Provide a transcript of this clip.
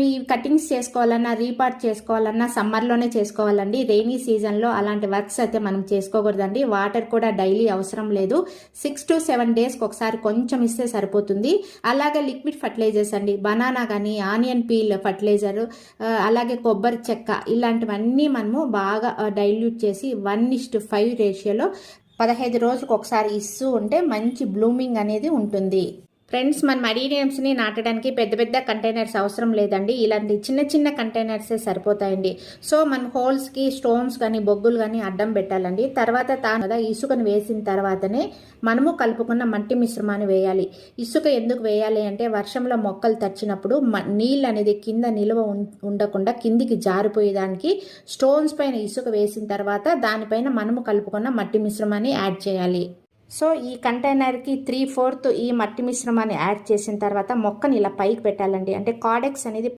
ఈ కటింగ్స్ చేసుకోవాలన్నా రీపాట్ చేసుకోవాలన్నా సమ్మర్లోనే చేసుకోవాలండి. రెయినీ సీజన్లో అలాంటి వర్క్స్ అయితే మనం చేసుకోకూడదండి. వాటర్ కూడా డైలీ అవసరం లేదు. 6 to 7 డేస్కి ఒకసారి కొంచెం ఇస్తే సరిపోతుంది. అలాగే లిక్విడ్ ఫర్టిలైజర్స్ అండి, బనానా కానీ ఆనియన్ పీల్ ఫర్టిలైజర్, అలాగే కొబ్బరి చెక్క, ఇలాంటివన్నీ మనము బాగా డైల్యూట్ చేసి 1:5 రేషియోలో 15 రోజులకు ఒకసారి ఇస్తూ ఉంటే మంచి బ్లూమింగ్ అనేది ఉంటుంది. ఫ్రెండ్స్, మన అడీనియమ్స్ని నాటడానికి పెద్ద పెద్ద కంటైనర్స్ అవసరం లేదండి. ఇలాంటి చిన్న చిన్న కంటైనర్సే సరిపోతాయండి. సో మనం హోల్స్కి స్టోన్స్ కానీ బొగ్గులు కానీ అడ్డం పెట్టాలండి. తర్వాత ఇసుకను వేసిన తర్వాతనే మనము కలుపుకున్న మట్టి మిశ్రమాన్ని వేయాలి. ఇసుక ఎందుకు వేయాలి అంటే వర్షంలో మొక్కలు తడిచినప్పుడు నీళ్ళు అనేది కింద నిల్వ ఉండకుండా కిందికి జారిపోయేదానికి స్టోన్స్ పైన ఇసుక వేసిన తర్వాత దానిపైన మనము కలుపుకున్న మట్టి మిశ్రమాన్ని యాడ్ చేయాలి. సో ఈ కంటైనర్కి 3/4 ఈ మట్టి మిశ్రమాన్ని యాడ్ చేసిన తర్వాత మొక్కని ఇలా పైకి పెట్టాలండి. అంటే కార్డెక్స్ అనేది